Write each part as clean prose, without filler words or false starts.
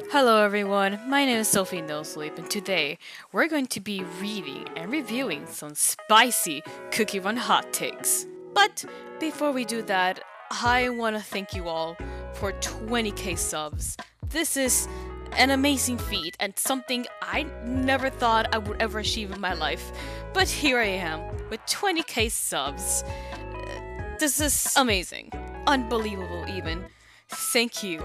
Hello everyone, my name is Sophie Nosleep, and today we're going to be reading and reviewing some spicy Cookie Run hot takes. But before we do that, I want to thank you all for 20k subs. This is an amazing feat and something I never thought I would ever achieve in my life. But here I am with 20k subs. This is amazing. Unbelievable, even. Thank you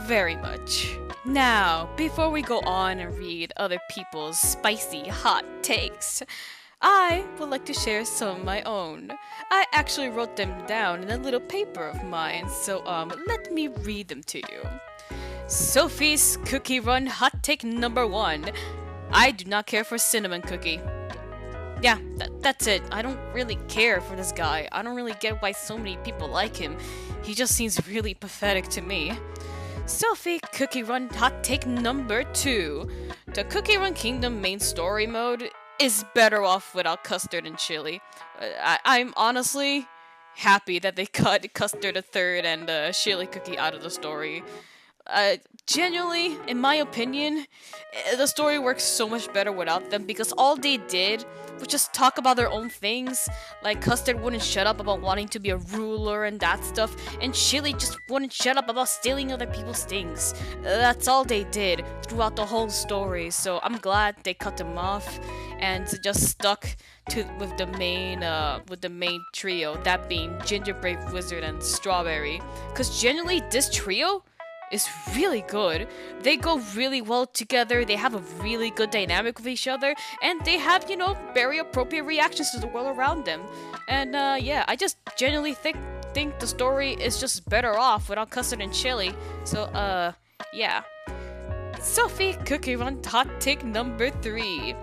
very much. Now, before we go on and read other people's spicy hot takes, I would like to share some of my own. I actually wrote them down in a little paper of mine, so let me read them to you. Sophie's Cookie Run hot take number 1. I do not care for cinnamon cookie. Yeah, that's it. I don't really care for this guy. I don't really get why so many people like him. He just seems really pathetic to me. Sophie Cookie Run hot take number 2. The Cookie Run Kingdom main story mode is better off without custard and chili. I'm honestly happy that they cut custard a third and chili cookie out of the story. Genuinely, in my opinion, the story works so much better without them because all they did was just talk about their own things. Like Custard wouldn't shut up about wanting to be a ruler and that stuff, and Chili just wouldn't shut up about stealing other people's things. That's all they did throughout the whole story. So I'm glad they cut them off and just stuck with the main trio, that being Gingerbread Wizard and Strawberry. Cause generally this trio is really good. They go really well together, they have a really good dynamic with each other, and they have, very appropriate reactions to the world around them. And yeah, I just genuinely think the story is just better off without custard and chili. So yeah. Sophie Cookie Run hot take number 3.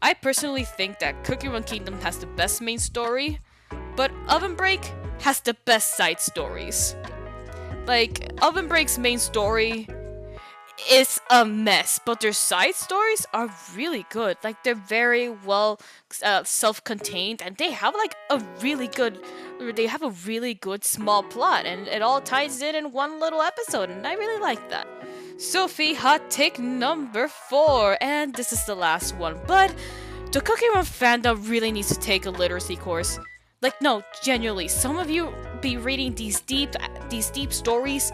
I personally think that Cookie Run Kingdom has the best main story, but Oven Break has the best side stories. Like, Oven Break's main story is a mess, but their side stories are really good. Like, they're very well self-contained, and they have a really good small plot, and it all ties in one little episode, and I really like that. Sophie hot take number 4, and this is the last one, but the Cookie Run fandom really needs to take a literacy course. Like, no, genuinely, some of you be reading these deep stories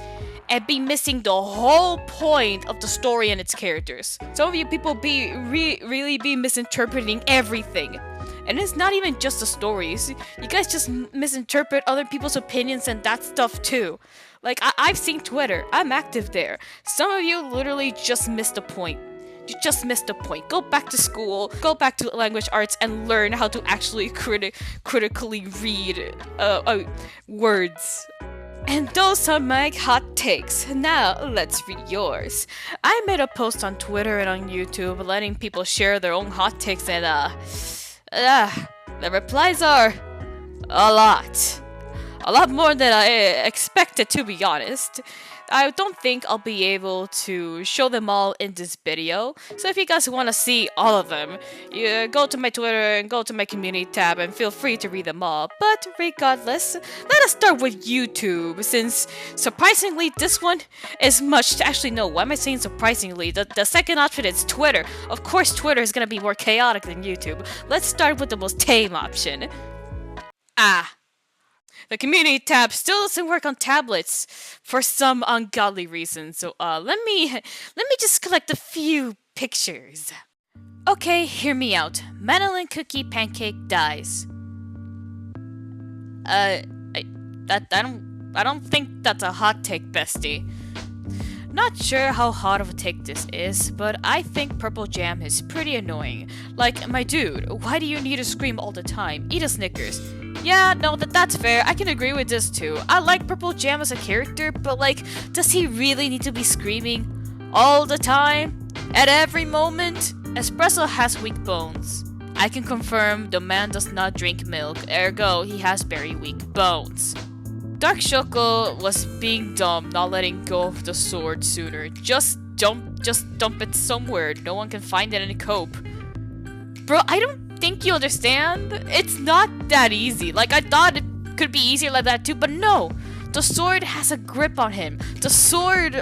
and be missing the whole point of the story and its characters. Some of you people be really be misinterpreting everything. And it's not even just the stories. You guys just misinterpret other people's opinions and that stuff too. Like, I've seen Twitter. I'm active there. Some of you literally just missed the point. You just missed the point. Go back to school, go back to language arts, and learn how to actually critically read words. And those are my hot takes. Now, let's read yours. I made a post on Twitter and on YouTube letting people share their own hot takes, and the replies are a lot. A lot more than I expected, to be honest. I don't think I'll be able to show them all in this video, so if you guys want to see all of them, you go to my Twitter and go to my community tab and feel free to read them all. But regardless, let us start with YouTube, since surprisingly this one is much... Actually no, why am I saying surprisingly? The second option is Twitter. Of course Twitter is gonna be more chaotic than YouTube. Let's start with the most tame option. The community tab still doesn't work on tablets for some ungodly reason. So let me just collect a few pictures. Okay, hear me out. Madeline Cookie Pancake dies. I don't think that's a hot take, bestie. Not sure how hot of a take this is, but I think Purple Jam is pretty annoying. Like, my dude, why do you need to scream all the time? Eat a Snickers. Yeah, no, that's fair. I can agree with this too. I like Purple Jam as a character, but does he really need to be screaming all the time? At every moment? Espresso has weak bones. I can confirm the man does not drink milk, ergo he has very weak bones. Dark Choco was being dumb, not letting go of the sword sooner. Just dump it somewhere. No one can find it and cope. Bro, I don't think you understand. It's not that easy. I thought it could be easier like that too, but no. The sword has a grip on him. The sword,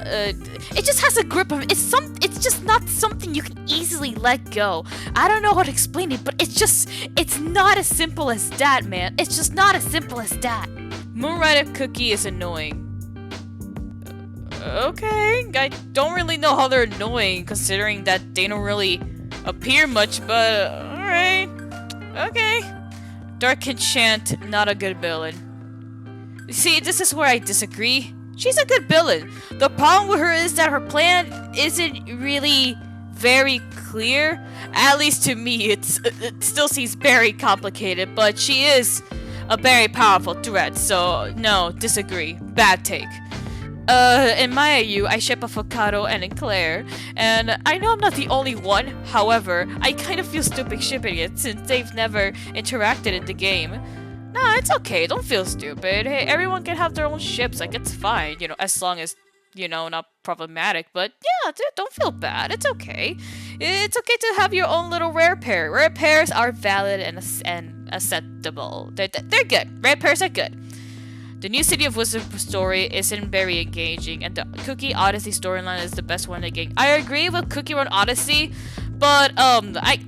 it just has a grip of it's just not something you can easily let go. I don't know how to explain it, but it's not as simple as that, man. It's just not as simple as that. Moonrider Cookie is annoying. Okay, I don't really know how they're annoying considering that they don't really appear much, but alright. Okay. Dark Enchant, not a good villain. See, this is where I disagree. She's a good villain. The problem with her is that her plan isn't really very clear. At least to me, it still seems very complicated, but she is a very powerful threat, so no, disagree. Bad take. In my IU, I ship Avocado and Claire, and I know I'm not the only one. However, I kind of feel stupid shipping it since they've never interacted in the game. Nah, it's okay. Don't feel stupid. Hey, everyone can have their own ships. Like, it's fine, as long as, not problematic. But yeah, don't feel bad. It's okay. It's okay to have your own little rare pair. Rare pairs are valid and acceptable. They're good. Rare pairs are good. The new City of Wisdom story isn't very engaging, and the Cookie Odyssey storyline is the best one in the game. I agree with Cookie Run Odyssey, but I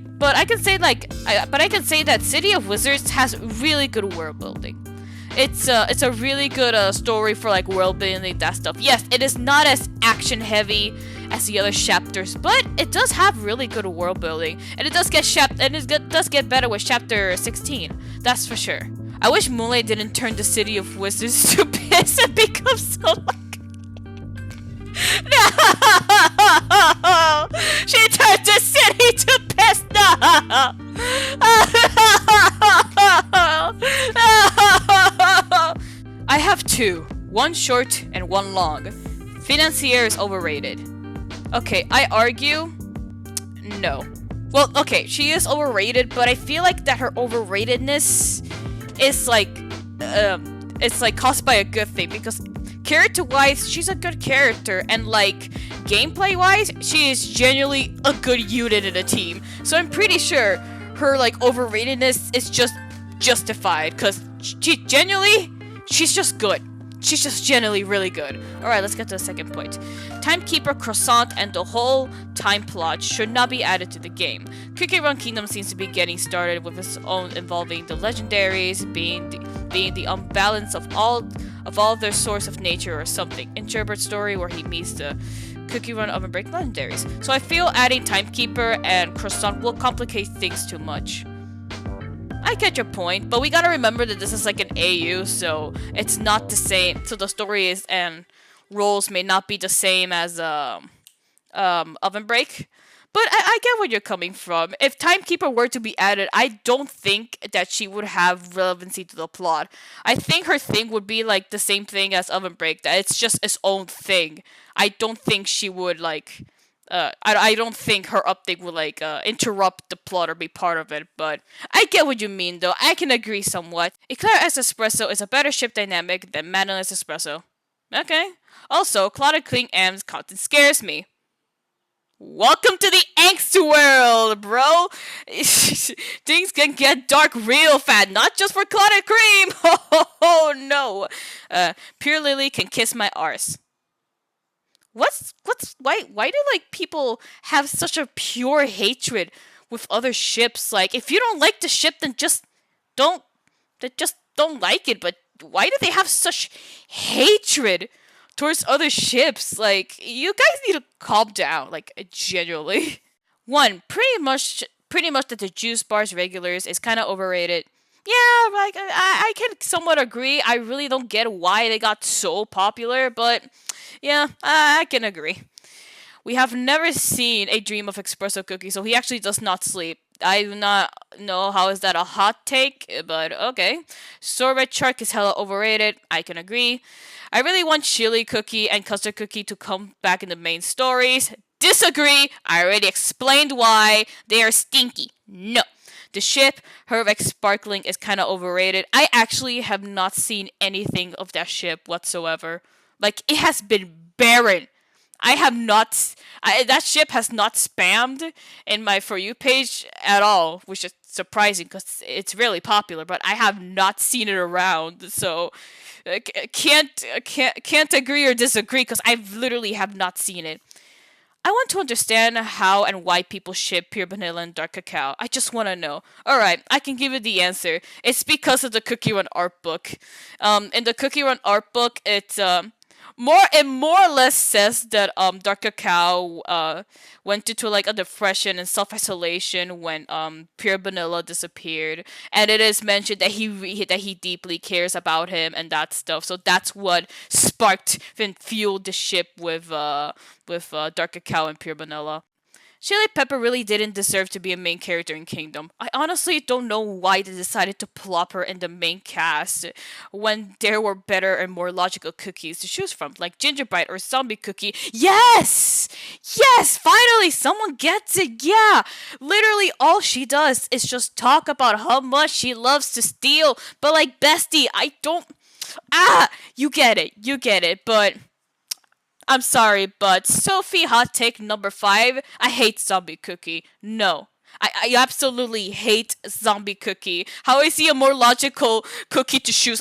can say that City of Wizards has really good world building. It's a really good story for like world building, that stuff. Yes, it is not as action heavy as the other chapters, but it does have really good world building, and it does get better with chapter 16. That's for sure. I wish Moonlight didn't turn the City of Wizards to piss and become so like. No! She turned the city to piss! No! I have two. One short and one long. Financier is overrated. Okay, I argue. No. Well, okay, she is overrated, but I feel like that her overratedness is it's like caused by a good thing, because character-wise, she's a good character, and like gameplay-wise, she is genuinely a good unit in a team. So I'm pretty sure her like overratedness is just justified, because she's just good. She's just generally really good. Alright, let's get to the second point. Timekeeper, Croissant, and the whole time plot should not be added to the game. Cookie Run Kingdom seems to be getting started with its own, involving the legendaries being the unbalance of all their source of nature or something. In Gerbert's story, where he meets the Cookie Run Oven Break legendaries. So I feel adding Timekeeper and Croissant will complicate things too much. I get your point, but we gotta remember that this is like an AU, so it's not the same. So the stories and roles may not be the same as Oven Break. But I get where you're coming from. If Timekeeper were to be added, I don't think that she would have relevancy to the plot. I think her thing would be like the same thing as Oven Break, that it's just its own thing. I don't think she would like. I don't think her update will like interrupt the plot or be part of it, but I get what you mean though. I can agree somewhat. Eclair S Espresso is a better ship dynamic than Madeline S Espresso. Okay. Also, Clouded Clean M's content scares me. Welcome to the angst world, bro. Things can get dark real fast, not just for Clouded Cream. Oh no. Pure Lily can kiss my arse. Why do like people have such a pure hatred with other ships? Like, if you don't like the ship, then just don't like it. But why do they have such hatred towards other ships? Like, you guys need to calm down, like, genuinely. One, pretty much that the juice bars regulars is kind of overrated. Yeah, like, I can somewhat agree. I really don't get why they got so popular, but yeah, I can agree. We have never seen a dream of espresso cookie, so he actually does not sleep. I do not know how is that a hot take, but okay. Sorbet Shark is hella overrated. I can agree. I really want Chili Cookie and Custard Cookie to come back in the main stories. Disagree. I already explained why. They are stinky. No. The ship, Hervex Sparkling, is kind of overrated. I actually have not seen anything of that ship whatsoever. Like, it has been barren. I have not. That ship has not spammed in my For You page at all, which is surprising because it's really popular. But I have not seen it around, so can't agree or disagree because I literally have not seen it. I want to understand how and why people ship pure vanilla and dark cacao. I just want to know. Alright, I can give you the answer. It's because of the Cookie Run art book. In the Cookie Run art book, it more or less says that dark cacao went into like a depression and self isolation when pure vanilla disappeared, and it is mentioned that that he deeply cares about him and that stuff. So that's what sparked and fueled the ship with dark cacao and pure vanilla. Chili Pepper really didn't deserve to be a main character in Kingdom. I honestly don't know why they decided to plop her in the main cast when there were better and more logical cookies to choose from, like Gingerbread or Zombie Cookie. Yes! Yes! Finally, someone gets it! Yeah! Literally, all she does is just talk about how much she loves to steal, but like, bestie, I don't. You get it, but I'm sorry, but Sophie hot take number 5. I hate Zombie Cookie. No. I absolutely hate Zombie Cookie. How is he a more logical cookie to choose?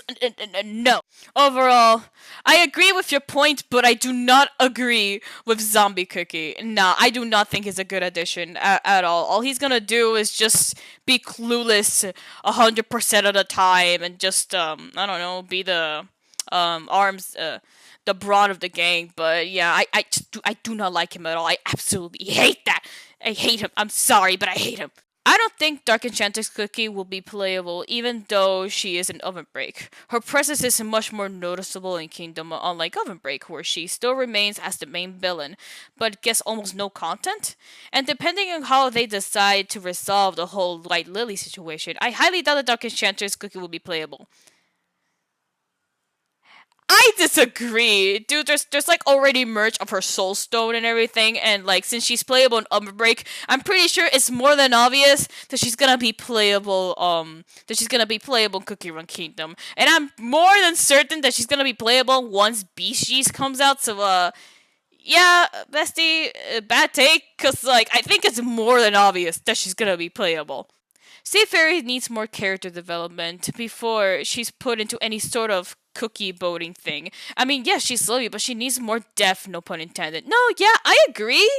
No. Overall, I agree with your point, but I do not agree with Zombie Cookie. Nah, I do not think he's a good addition at all. All he's gonna do is just be clueless 100% of the time and just, I don't know, be the arms the brawn of the gang. But yeah, I do not like him at all. I absolutely hate that. I hate him. I'm sorry, but I hate him. I don't think Dark Enchantress Cookie will be playable, even though she is in Oven Break. Her presence is much more noticeable in Kingdom, unlike Oven Break, where she still remains as the main villain, but gets almost no content. And depending on how they decide to resolve the whole White Lily situation, I highly doubt the Dark Enchantress Cookie will be playable. I disagree, dude. There's like already merch of her soul stone and everything, and like since she's playable in Umber Break, I'm pretty sure it's more than obvious that she's gonna be playable. In Cookie Run Kingdom, and I'm more than certain that she's gonna be playable once Beasties comes out. So yeah, bestie, bad take, cause like I think it's more than obvious that she's gonna be playable. Sea Fairy needs more character development before she's put into any sort of cookie boating thing. I mean, yeah, she's lovely, but she needs more depth, no pun intended. No, yeah, I agree.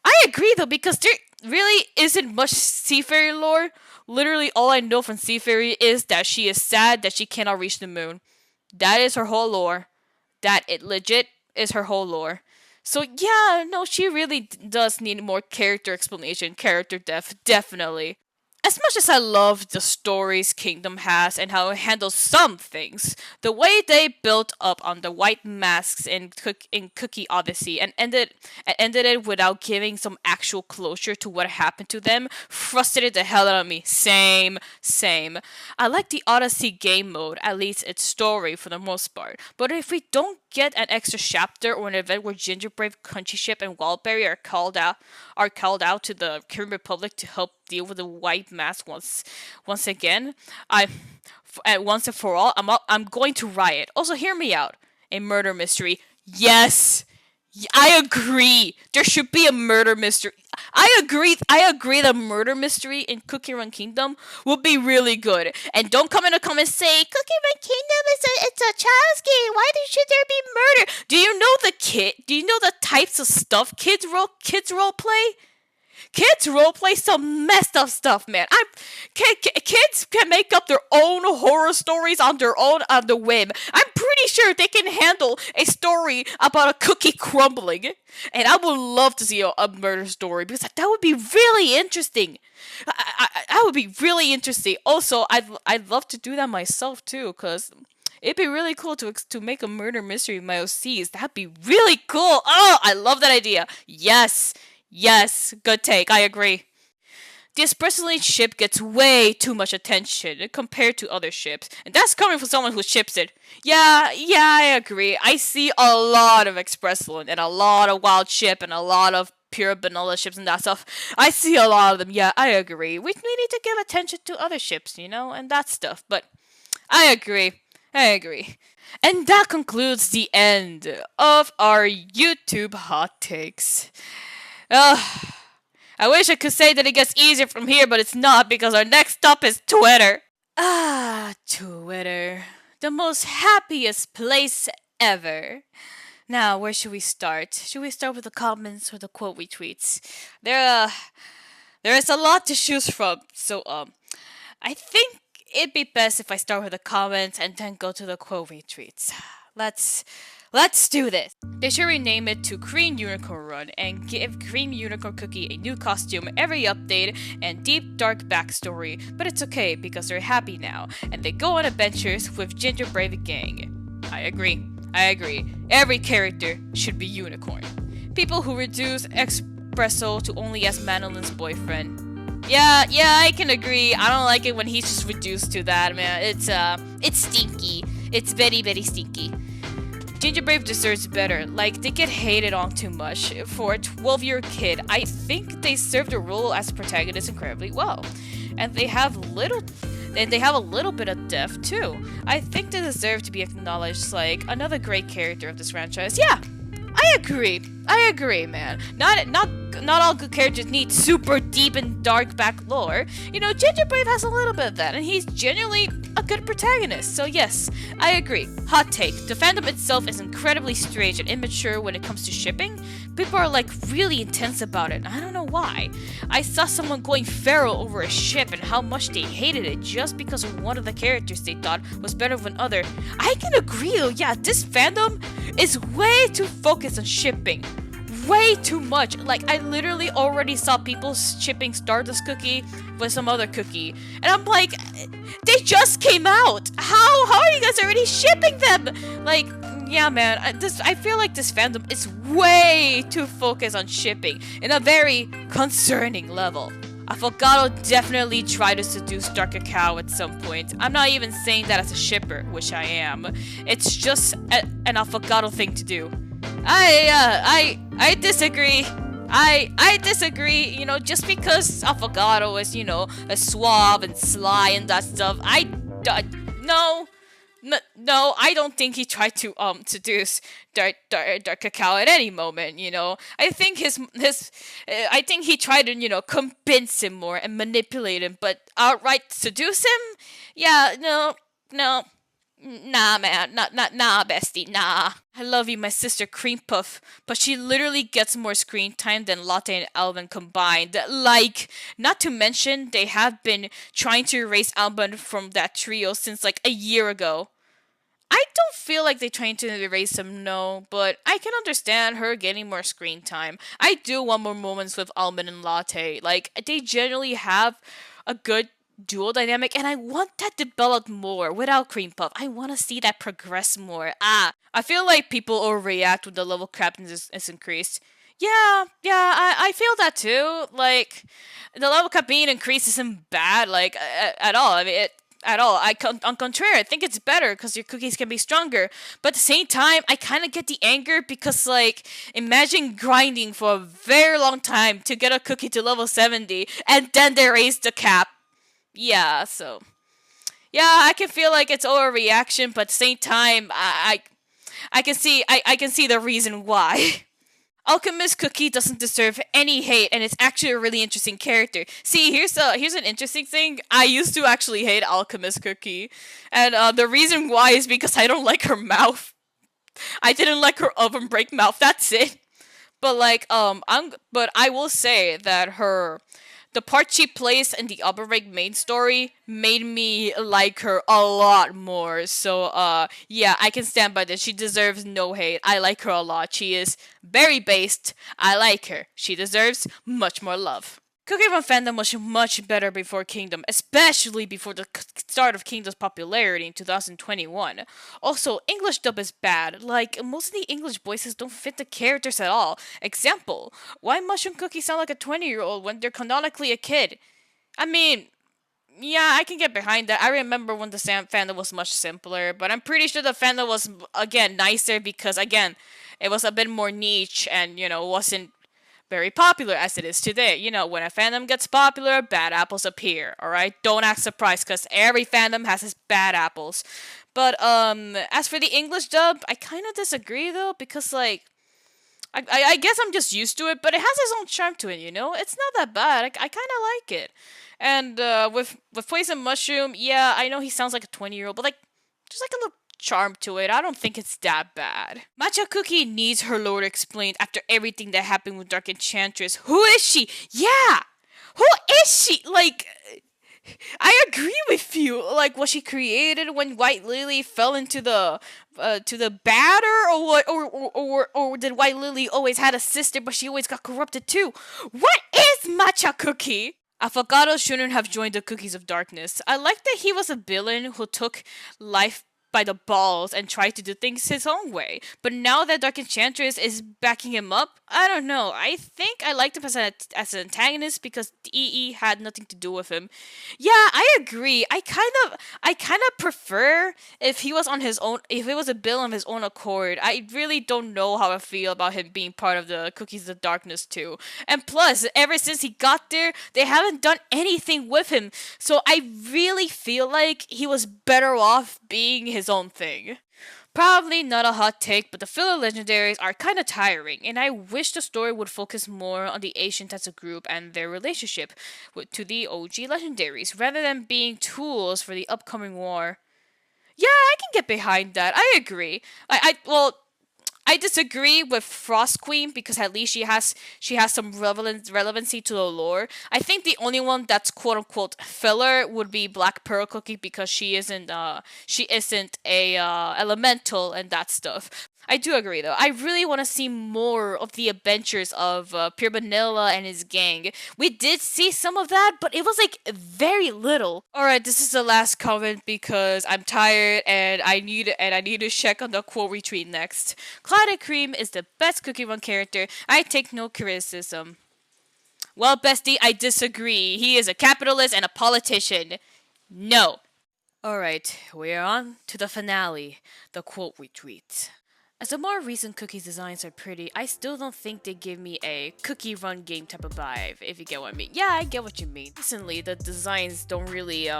I agree though, because there really isn't much Sea Fairy lore. Literally, all I know from Sea Fairy is that she is sad that she cannot reach the moon. That is her whole lore. That it legit is her whole lore. So yeah, no, she really does need more character explanation, character depth, definitely. As much as I love the stories Kingdom has and how it handles some things, the way they built up on the white masks in Cookie Odyssey and ended it without giving some actual closure to what happened to them frustrated the hell out of me. Same. I like the Odyssey game mode, at least its story for the most part. But if we don't get an extra chapter or an event where Gingerbread, Crunchy Ship, and Wildberry are called out to the Korean Republic to help deal with the white mask once again, once and for all, I'm going to riot. Also, hear me out. A murder mystery. Yes. I agree. There should be a murder mystery. I agree. The murder mystery in Cookie Run Kingdom would be really good. And don't come in the comments say Cookie Run Kingdom it's a child's game. Why should there be murder? Do you know the kid? Do you know the types of stuff kids role play? Kids roleplay some messed up stuff, man. Kids can make up their own horror stories on the whim. I'm pretty sure they can handle a story about a cookie crumbling, and I would love to see a murder story because that would be really interesting. That would be really interesting. Also, I'd love to do that myself too, cause it'd be really cool to make a murder mystery in my OCs. That'd be really cool. Oh, I love that idea. Yes, good take. I agree. The Espresso Lane ship gets way too much attention compared to other ships, and that's coming from someone who ships it. Yeah, I agree. I see a lot of Express Lane and a lot of Wild Ship and a lot of pure vanilla ships and that stuff. I see a lot of them. Yeah, I agree. We need to give attention to other ships, and that stuff. But I agree. I agree. And that concludes the end of our YouTube hot takes. Ugh, I wish I could say that it gets easier from here, but it's not because our next stop is Twitter. Ah, Twitter. The most happiest place ever. Now, where should we start? Should we start with the comments or the quote retweets? There is a lot to choose from, so I think it'd be best if I start with the comments and then go to the quote retweets. Let's let's do this. They should rename it to Green Unicorn Run and give Green Unicorn Cookie a new costume every update and deep dark backstory, but it's okay because they're happy now and they go on adventures with Ginger Brave Gang. I agree. I agree. Every character should be unicorn. People who reduce espresso to only as Manolyn's boyfriend. Yeah, I can agree. I don't like it when he's just reduced to that, man. It's stinky. It's very, very stinky. Ginger Brave deserves better. Like, they get hated on too much. For a 12-year kid, I think they serve the role as protagonists incredibly well. And they have a little bit of depth too. I think they deserve to be acknowledged like another great character of this franchise. Yeah, I agree, man. Not all good characters need super deep and dark back lore. You know, Ginger Brave has a little bit of that, and he's genuinely a good protagonist. So yes, I agree. Hot take: the fandom itself is incredibly strange and immature when it comes to shipping. People are like really intense about it, and I don't know why. I saw someone going feral over a ship and how much they hated it just because of one of the characters they thought was better than other. I can agree. Yeah, this fandom is way too focused on shipping. Way too much. Like, I literally already saw people shipping Stardust Cookie with some other cookie. And I'm like, they just came out. How are you guys already shipping them? Like, yeah, man. I feel like this fandom is way too focused on shipping in a very concerning level. Affogato definitely tried to seduce Dark Cacao at some point. I'm not even saying that as a shipper, which I am. It's just an Affogato thing to do. I disagree. I disagree. You know, just because Affogato is, you know, a suave and sly and that stuff, no. No, I don't think he tried to seduce Dark Cacao at any moment. You know, I think I think he tried to, you know, convince him more and manipulate him, but outright seduce him? Yeah, no. Nah, man. Nah, bestie. Nah. I love you, my sister Cream Puff, but she literally gets more screen time than Latte and Alvin combined. Like, not to mention, they have been trying to erase Alvin from that trio since like a year ago. I don't feel like they're trying to erase him, no, but I can understand her getting more screen time. I do want more moments with Almond and Latte. Like, they generally have a good dual dynamic, and I want that developed more without Cream Puff. I want to see that progress more. I feel like people overreact when the level of crapness is increased. I feel that too. Like, the level cap being increased isn't bad, like, at all. I mean, at all. On contrary, I think it's better because your cookies can be stronger. But at the same time, I kind of get the anger because, like, imagine grinding for a very long time to get a cookie to level 70, and then they raise the cap. Yeah, so yeah, I can feel like it's overreaction, but at the same time, I can see I can see the reason why. Alchemist Cookie doesn't deserve any hate, and it's actually a really interesting character. See, here's an interesting thing. I used to actually hate Alchemist Cookie, and the reason why is because I don't like her mouth. I didn't like her oven break mouth. That's it. But like, but I will say that the part she plays in the Upper Break main story made me like her a lot more. So, yeah, I can stand by this. She deserves no hate. I like her a lot. She is very based. I like her. She deserves much more love. Cookie Run fandom was much better before Kingdom, especially before the start of Kingdom's popularity in 2021. Also, English dub is bad. Like, most of the English voices don't fit the characters at all. Example, why Mushroom Cookie sound like a 20-year-old when they're canonically a kid? I mean, yeah, I can get behind that. I remember when the fandom was much simpler, but I'm pretty sure the fandom was, again, nicer because, again, it was a bit more niche and, you know, wasn't very popular as it is today. You know, when a fandom gets popular, bad apples appear, alright? Don't act surprised, because every fandom has its bad apples. But as for the English dub, I kind of disagree though because like I guess I'm just used to it, but it has its own charm to it. You know, it's not that bad. I kind of like it. And with Poison Mushroom, yeah, I know he sounds like a 20-year-old, but like just like a little charm to it. I don't think it's that bad. Matcha Cookie needs her lore explained after everything that happened with Dark Enchantress. Who is she? Yeah, who is she? Like, I agree with you. Like, was she created when White Lily fell into the to the batter, or what? Or did White Lily always had a sister, but she always got corrupted too? What is Matcha Cookie? Affogato shouldn't have joined the Cookies of Darkness. I like that he was a villain who took life by the balls and tried to do things his own way. But now that Dark Enchantress is backing him up, I don't know. I think I liked him as an antagonist because EE had nothing to do with him. Yeah, I agree. I kind of prefer if he was on his own, if he was a villain of his own accord. I really don't know how I feel about him being part of the Cookies of Darkness too. And plus, ever since he got there, they haven't done anything with him. So I really feel like he was better off being his own thing. Probably not a hot take, but the filler legendaries are kind of tiring, and I wish the story would focus more on the ancients as a group and their relationship to the OG legendaries, rather than being tools for the upcoming war. Yeah, I can get behind that. I agree. Well, I disagree with Frost Queen because at least she has some relevancy to the lore. I think the only one that's quote unquote filler would be Black Pearl Cookie because she isn't a elemental and that stuff. I do agree though. I really want to see more of the adventures of Pure Vanilla and his gang. We did see some of that, but it was like very little. All right, this is the last comment because I'm tired and I need to check on the quote retweet next. Clouded Cream is the best Cookie Run character. I take no criticism. Well, bestie, I disagree. He is a capitalist and a politician. No. All right, we are on to the finale, the quote retweet. As the more recent Cookies designs are pretty, I still don't think they give me a cookie run game type of vibe, if you get what I mean. Yeah, I get what you mean. Recently, the designs don't really,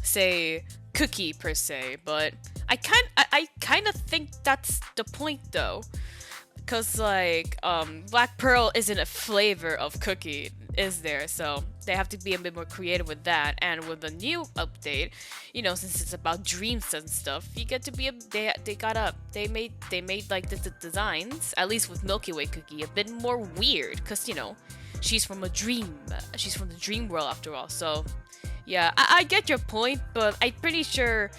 say cookie per se, but I kind of think that's the point though. Cause like Black Pearl isn't a flavor of cookie, is there? So they have to be a bit more creative with that. And with the new update, since it's about dreams and stuff, you get to be they made like the designs, at least with Milky Way Cookie, a bit more weird. Cause she's from a dream, she's from the dream world after all. So yeah, I get your point, but I'm pretty sure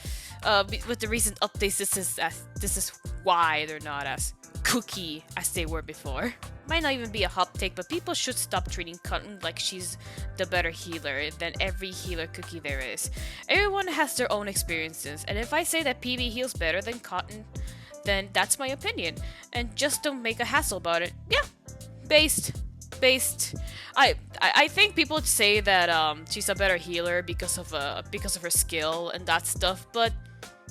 with the recent updates, this is why they're not as cookie as they were before. Might not even be a hot take, but people should stop treating Cotton like she's the better healer than every healer Cookie there is. Everyone has their own experiences, and if I say that PB heals better than Cotton, then that's my opinion. And just don't make a hassle about it. Yeah, based. I think people say that she's a better healer because of her skill and that stuff, but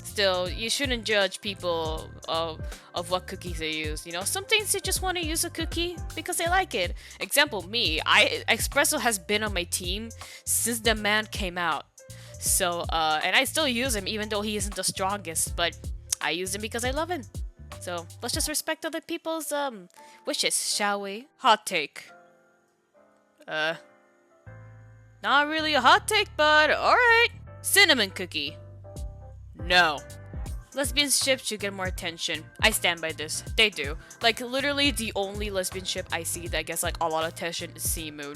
still, you shouldn't judge people of what cookies they use. Some things you just want to use a cookie because they like it. Example, me. Espresso has been on my team since the man came out. So, and I still use him even though he isn't the strongest, but I use him because I love him. So, let's just respect other people's wishes, shall we? Hot take. Not really a hot take, but alright. Cinnamon Cookie. No. Lesbian ships should get more attention. I stand by this. They do. Like, literally the only lesbian ship I see that gets like a lot of attention is Sea Moon.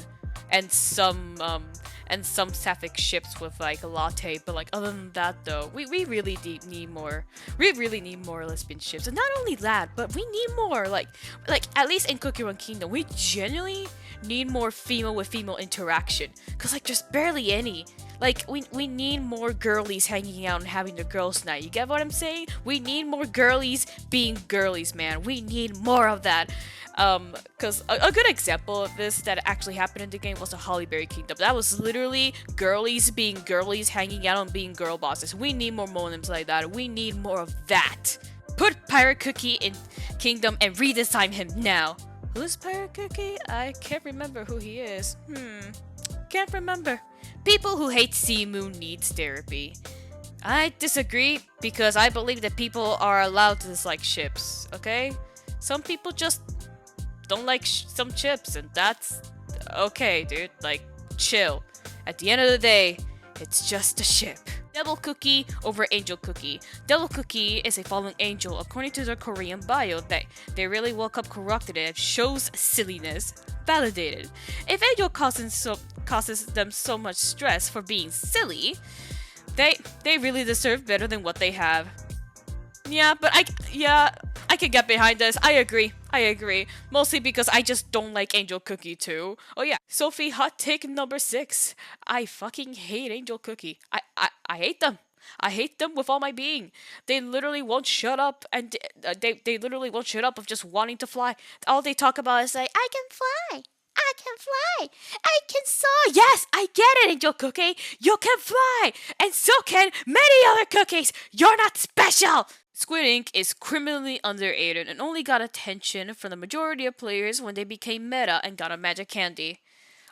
And some sapphic ships with like a latte, but like other than that though, we really need more. We really need more lesbian ships. And not only that, but we need more like at least in Cookie Run Kingdom, we genuinely need more female with female interaction. Cause like there's barely any. Like, we need more girlies hanging out and having the girls' night. You get what I'm saying? We need more girlies being girlies, man. We need more of that. Because a good example of this that actually happened in the game was the Hollyberry Kingdom. That was literally girlies being girlies hanging out and being girl bosses. We need more moments like that. We need more of that. Put Pirate Cookie in Kingdom and redesign him now. Who's Pirate Cookie? I can't remember who he is. Can't remember. People who hate Sea Moon needs therapy. I disagree because I believe that people are allowed to dislike chips, okay? Some people just don't like some chips, and that's okay, dude. Like, chill. At the end of the day, it's just a chip. Devil Cookie over Angel Cookie. Devil Cookie is a fallen angel according to their Korean bio. They really woke up corrupted and it shows silliness. Validated. If Angel causes them so much stress for being silly, they really deserve better than what they have. I can get behind this. I agree. I agree. Mostly because I just don't like Angel Cookie too. Oh yeah, Sophie hot take number 6. I fucking hate Angel Cookie. I hate them. I hate them with all my being. They literally won't shut up, and they literally won't shut up of just wanting to fly. All they talk about is like, I can fly. I can fly. I can soar. Yes, I get it, Angel Cookie. You can fly. And so can many other cookies. You're not special. Squid Ink is criminally underrated and only got attention from the majority of players when they became meta and got a magic candy.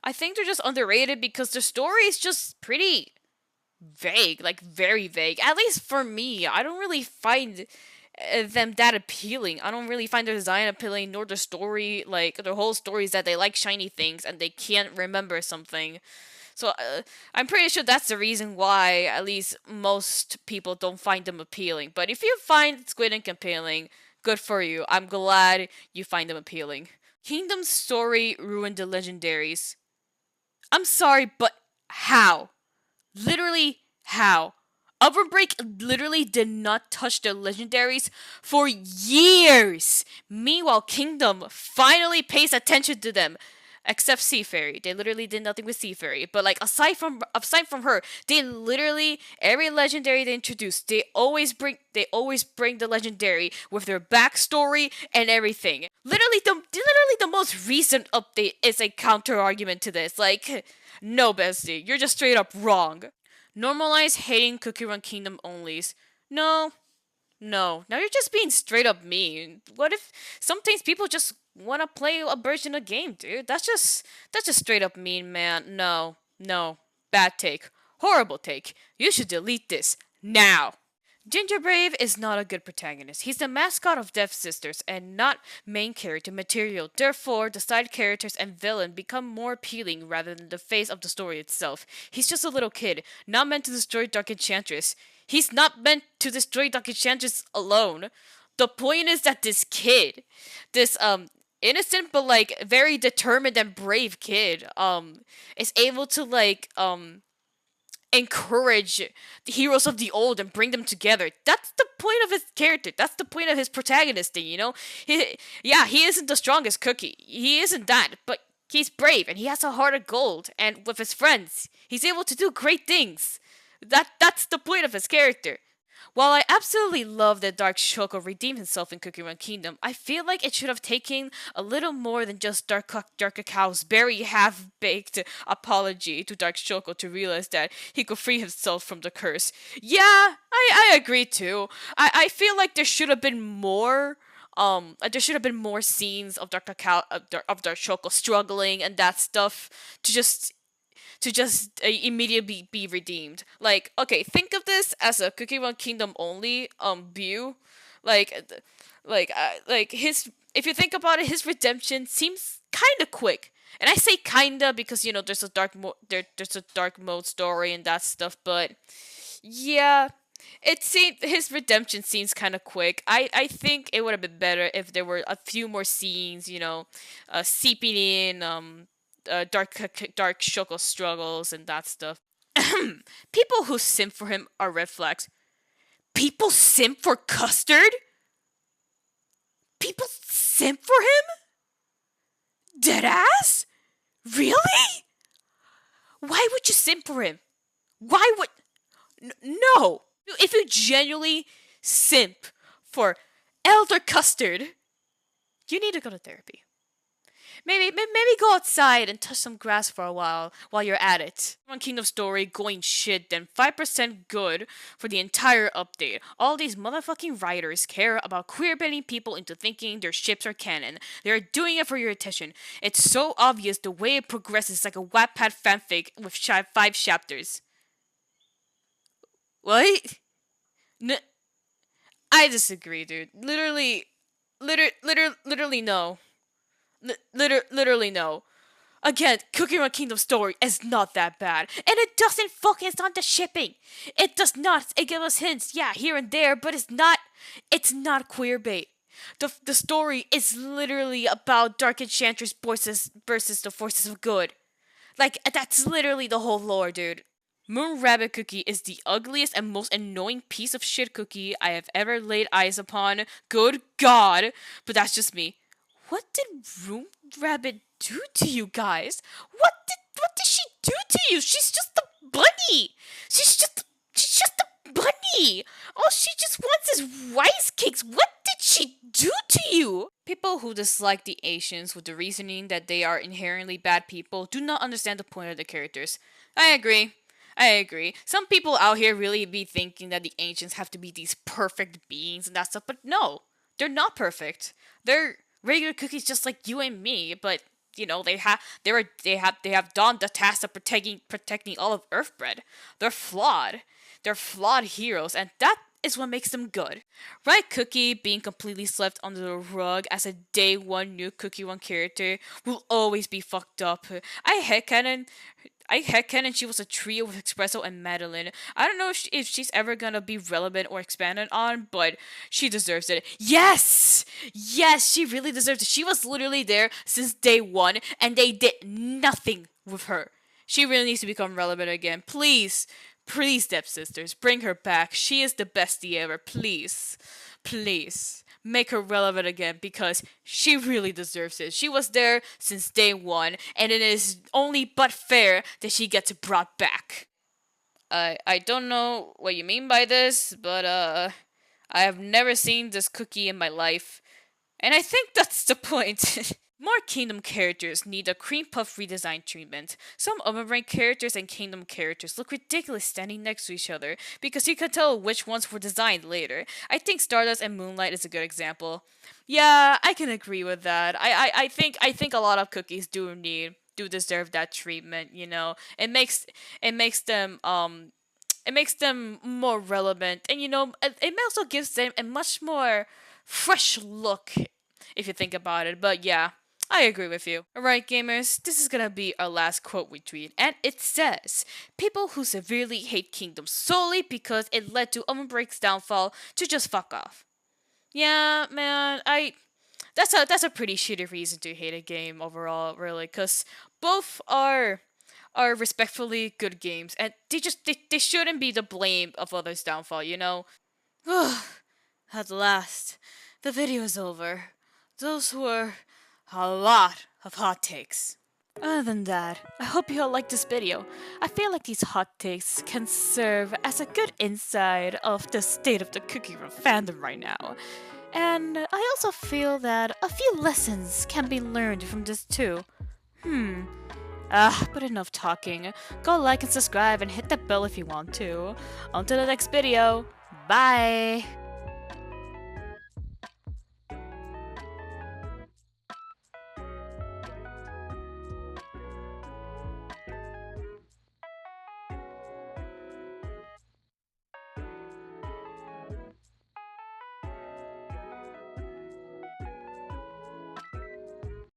I think they're just underrated because their story is just pretty vague, like very vague. At least for me, I don't really find them that appealing. I don't really find their design appealing, nor their story. Like, their whole story is that they like shiny things and they can't remember something. So I'm pretty sure that's the reason why at least most people don't find them appealing. But if you find Squid Ink appealing, good for you. I'm glad you find them appealing. Kingdom's story ruined the legendaries. I'm sorry, but how? Literally, how? Upper Break literally did not touch the legendaries for years. Meanwhile, Kingdom finally pays attention to them. Except Sea Fairy, they literally did nothing with Sea Fairy. But like aside from her, they literally every legendary they introduce, they always bring the legendary with their backstory and everything. Literally the most recent update is a counter argument to this. Like, no, bestie, you're just straight up wrong. Normalize hating Cookie Run Kingdom onlys. No, no. Now you're just being straight up mean. What if sometimes people just want to play a version of the game, dude? That's just straight up mean, man. No, no. Bad take. Horrible take. You should delete this now. Ginger Brave is not a good protagonist. He's the mascot of Death Sisters and not main character material. Therefore, the side characters and villain become more appealing rather than the face of the story itself. He's just a little kid, not meant to destroy Dark Enchantress. He's not meant to destroy Dark Enchantress alone. The point is that this kid, this innocent but like very determined and brave kid, is able to like encourage the heroes of the old and bring them together. That's the point of his character. That's the point of his protagonist thing, you know? He isn't the strongest cookie. He isn't that, but he's brave and he has a heart of gold, and with his friends, he's able to do great things. That's the point of his character. While I absolutely love that Dark Choco redeemed himself in Cookie Run Kingdom, I feel like it should have taken a little more than just Dark Cacao's very half-baked apology to Dark Choco to realize that he could free himself from the curse. Yeah, I agree too. I feel like there should have been more there should have been more scenes of Dark Cacao of Dark Choco struggling and that stuff to just immediately be redeemed. Like, okay, think of this as a Cookie Run Kingdom only view. Like, like his. If you think about it, his redemption seems kind of quick. And I say kinda because there's a there's a dark mode story and that stuff. But yeah, it seemed his redemption seems kind of quick. I think it would have been better if there were a few more scenes, seeping in dark Shoko struggles and that stuff. People who simp for him are red flags. People simp for Custard? People simp for him? Deadass? Really? Why would you simp for him? Why would... No! If you genuinely simp for Elder Custard, you need to go to therapy. Maybe go outside and touch some grass for a while you're at it. One Kingdom story going shit, then 5% good for the entire update. All these motherfucking writers care about queerbaiting people into thinking their ships are canon. They're doing it for your attention. It's so obvious the way it progresses like a Wattpad fanfic with 5 chapters. What? N- I disagree, dude. Literally no. Literally no. Again, Cookie Run Kingdom story is not that bad, and it doesn't focus on the shipping. It does not. It gives us hints, yeah, here and there, but it's not. It's not queerbait. The story is literally about Dark Enchantress versus the forces of good. Like that's literally the whole lore, dude. Moon Rabbit Cookie is the ugliest and most annoying piece of shit cookie I have ever laid eyes upon. Good God! But that's just me. What did Moon Rabbit do to you guys? What did she do to you? She's just a bunny. She's just a bunny. All she just wants is rice cakes. What did she do to you? People who dislike the Asians with the reasoning that they are inherently bad people do not understand the point of the characters. I agree. I agree. Some people out here really be thinking that the ancients have to be these perfect beings and that stuff, but no, they're not perfect. They're regular cookies just like you and me, but you know they have done the task of protecting all of Earthbread. They're flawed. They're flawed heroes, and that is what makes them good. Right Cookie being completely swept under the rug as a day one new Cookie One character will always be fucked up. I headcanon she was a trio with Espresso and Madeline. I don't know if she's ever gonna be relevant or expanded on, but she deserves it. Yes! Yes, she really deserves it. She was literally there since day one, and they did nothing with her. She really needs to become relevant again. Please, please, stepsisters, bring her back. She is the bestie ever. Please, please. Make her relevant again because she really deserves it. She was there since day one, and it is only but fair that she gets brought back. I don't know what you mean by this, but I have never seen this cookie in my life, and I think that's the point. More Kingdom characters need a cream puff redesign treatment. Some Overbrain characters and Kingdom characters look ridiculous standing next to each other because you can tell which ones were designed later. I think Stardust and Moonlight is a good example. Yeah, I can agree with that. I think a lot of cookies do deserve that treatment. You know, it makes them it makes them more relevant, and you know it also gives them a much more fresh look if you think about it. But yeah, I agree with you. Alright, gamers, this is gonna be our last quote we tweet, and it says, "People who severely hate Kingdom solely because it led to Break's downfall to just fuck off." Yeah, man, that's a pretty shitty reason to hate a game overall, really, because both are respectfully good games, and they shouldn't be the blame of others' downfall, you know? At last, the video is over. Those were a lot of hot takes. Other than that, I hope you all liked this video. I feel like these hot takes can serve as a good insight of the state of the Cookie Run fandom right now. And I also feel that a few lessons can be learned from this too. But enough talking. Go like and subscribe and hit that bell if you want to. Until the next video, bye!